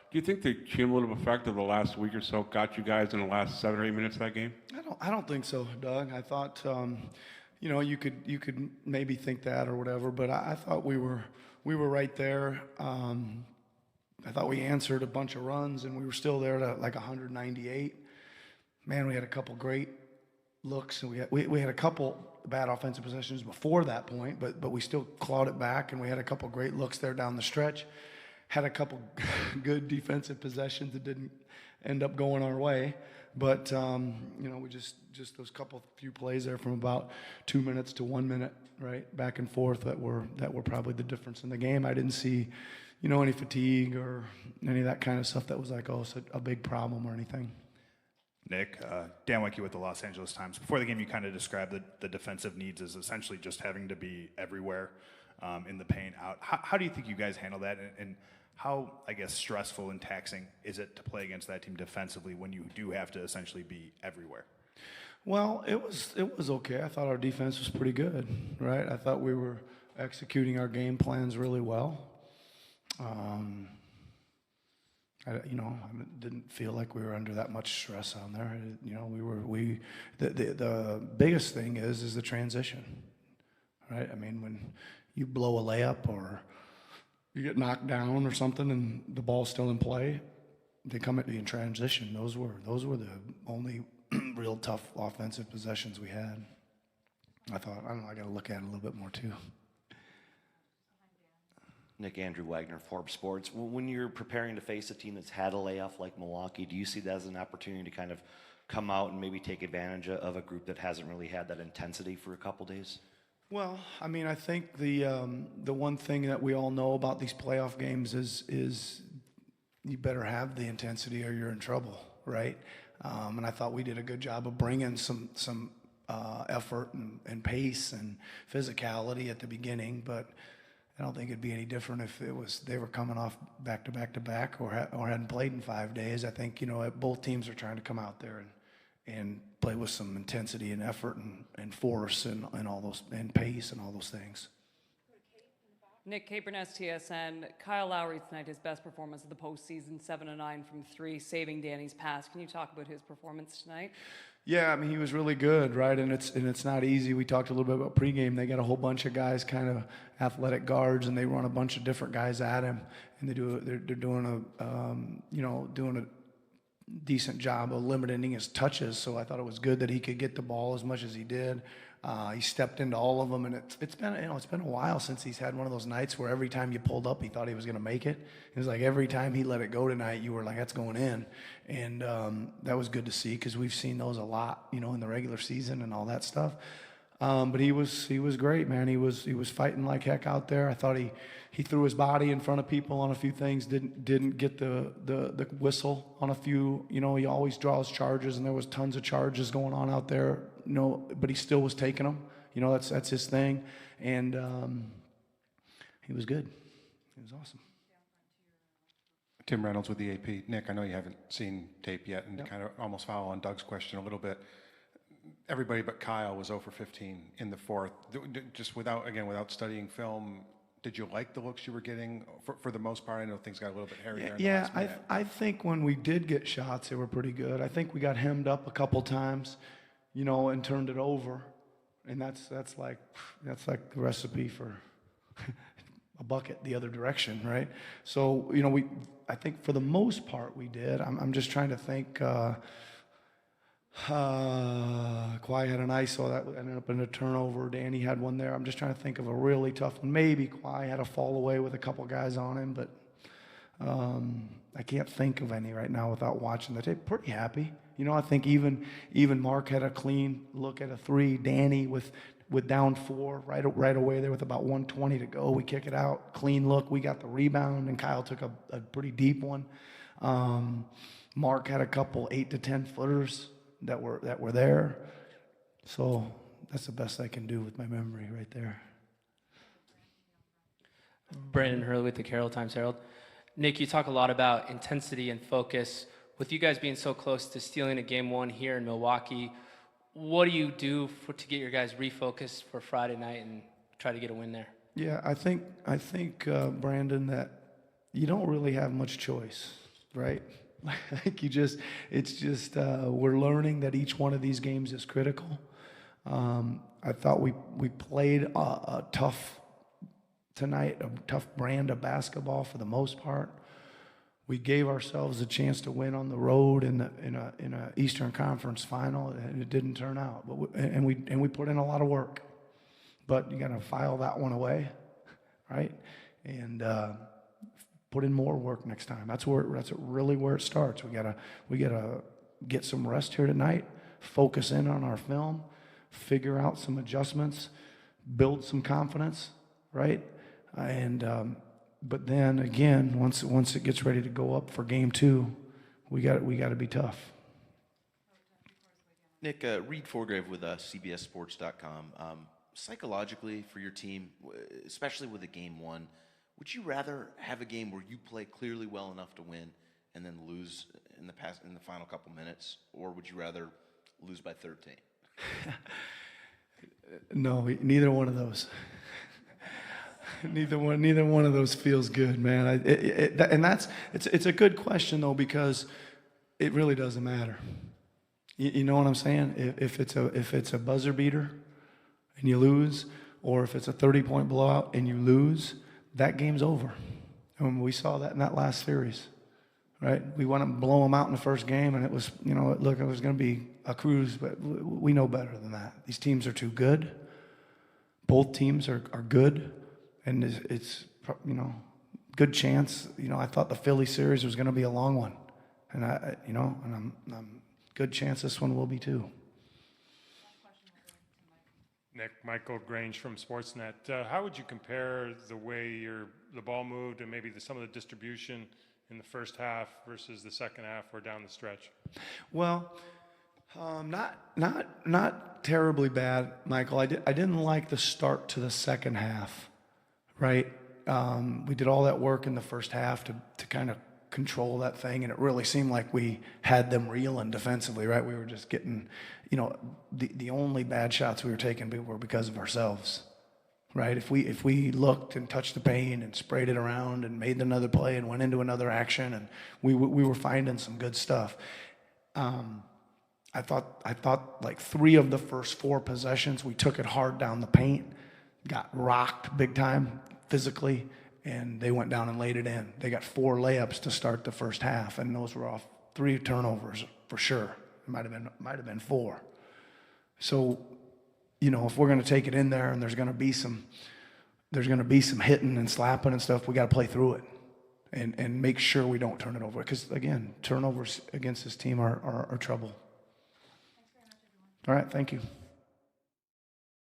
Do you think the cumulative effect of the last week or so got you guys in the last 7 or 8 minutes of that game? I don't think so, Doug. I thought, you could maybe think that or whatever, but I thought we were right there. I thought we answered a bunch of runs, and we were still there to like 198. Man, we had a couple great looks, and we had a couple bad offensive possessions before that point, but we still clawed it back, and we had a couple great looks there down the stretch. Had a couple good defensive possessions that didn't end up going our way, but we just those few plays there from about 2 minutes to 1 minute, right, back and forth that were probably the difference in the game. I didn't see, any fatigue or any of that kind of stuff that was like, it's a big problem or anything. Nick, Dan Wicke with the Los Angeles Times. Before the game, you kind of described the defensive needs as essentially just having to be everywhere in the paint out. How do you think you guys handle that, and how, I guess, stressful and taxing is it to play against that team defensively when you do have to essentially be everywhere? Well, it was okay. I thought our defense was pretty good, right? I thought we were executing our game plans really well. I didn't feel like we were under that much stress on there. The biggest thing is the transition, right? I mean, when you blow a layup or you get knocked down or something and the ball's still in play, they come at you in transition. Those were the only real tough offensive possessions we had. I thought, I got to look at it a little bit more too. Nick, Andrew Wagner, Forbes Sports. When you're preparing to face a team that's had a layoff like Milwaukee, do you see that as an opportunity to kind of come out and maybe take advantage of a group that hasn't really had that intensity for a couple days? Well, I mean, I think the one thing that we all know about these playoff games is you better have the intensity or you're in trouble, right? And I thought we did a good job of bringing some effort and pace and physicality at the beginning, but I don't think it'd be any different if they were coming off back to back to back or hadn't played in 5 days. I think both teams are trying to come out there and play with some intensity and effort and force and all those and pace and all those things. Nick Caperness, TSN. Kyle Lowry tonight, his best performance of the postseason, 7 of 9 from 3, saving Danny's pass. Can you talk about his performance tonight? Yeah, I mean, he was really good, right? And it's not easy. We talked a little bit about pregame. They got a whole bunch of guys, kind of athletic guards, and they run a bunch of different guys at him, and they're doing a decent job of limiting his touches. So I thought it was good that he could get the ball as much as he did. He stepped into all of them, and it's been a while since he's had one of those nights where every time you pulled up, he thought he was going to make it. It was like every time he let it go tonight, you were like, that's going in, and that was good to see because we've seen those a lot, in the regular season and all that stuff. But he was great, man. He was fighting like heck out there. I thought he threw his body in front of people on a few things. Didn't get the whistle on a few. He always draws charges, and there was tons of charges going on out there. But he still was taking them. That's his thing, and he was good. He was awesome. Tim Reynolds with the AP. Nick, I know you haven't seen tape yet, and kind of almost follow on Doug's question a little bit. Everybody but Kyle was 0 for 15 in the fourth. Just without studying film, did you like the looks you were getting for the most part? I know things got a little bit hairy there. Yeah, I think when we did get shots, they were pretty good. I think we got hemmed up a couple times, and turned it over, and that's like the recipe for a bucket the other direction, right? So I think for the most part we did. I'm just trying to think. Kawhi had an ISO that ended up in a turnover. Danny had one there. I'm just trying to think of a really tough one. Maybe Kawhi had a fall away with a couple guys on him, but I can't think of any right now without watching the tape. Pretty happy. I think even Mark had a clean look at a 3. Danny with down 4 right away there with about 1:20 to go. We kick it out. Clean look. We got the rebound, and Kyle took a pretty deep one. Mark had a couple 8 to 10 footers that were there. So that's the best I can do with my memory right there. Brandon Hurley with the Carroll Times-Herald. Nick, you talk a lot about intensity and focus. With you guys being so close to stealing a game 1 here in Milwaukee, what do you do to get your guys refocused for Friday night and try to get a win there? Yeah, I think Brandon, that you don't really have much choice. right? Like we're learning that each one of these games is critical. I thought we played a tough tonight, a tough brand of basketball for the most part. We gave ourselves a chance to win on the road in a Eastern Conference final, and it didn't turn out. But we put in a lot of work, but you got to file that one away, right? And put in more work next time. That's really where it starts. We gotta get some rest here tonight, focus in on our film, figure out some adjustments, build some confidence, right? And but then again, once it gets ready to go up for game 2, we got to be tough. Nick, Reed Forgrave with CBSSports.com. Psychologically, for your team, especially with a game 1, would you rather have a game where you play clearly well enough to win and then lose in the final couple minutes, or would you rather lose by 13? No, neither one of those. Neither one of those feels good, man. It's a good question though, because it really doesn't matter. You know what I'm saying? If it's a buzzer beater and you lose, or if it's a 30-point blowout and you lose, that game's over. And we saw that in that last series, right? We went up and blow them out in the first game, and it was, look, it was going to be a cruise, but we know better than that. These teams are too good. Both teams are good, and it's good chance. I thought the Philly series was going to be a long one, and I'm good chance this one will be too. Nick, Michael Grange from Sportsnet. How would you compare the way the ball moved and maybe some of the distribution in the first half versus the second half or down the stretch? Well, not terribly bad, Michael. I didn't like the start to the second half, right? We did all that work in the first half to kind of control that thing, and it really seemed like we had them reeling defensively, right? We were just getting, the only bad shots we were taking were because of ourselves, right? If we looked and touched the paint and sprayed it around and made another play and went into another action, and we were finding some good stuff. I thought like 3 of the first 4 possessions, we took it hard down the paint, got rocked big time physically, and they went down and laid it in. They got 4 layups to start the first half, and those were off 3 turnovers for sure. It might have been 4. So, if we're going to take it in there and there's going to be some hitting and slapping and stuff, we got to play through it and make sure we don't turn it over. Because again, turnovers against this team are trouble. All right, thank you.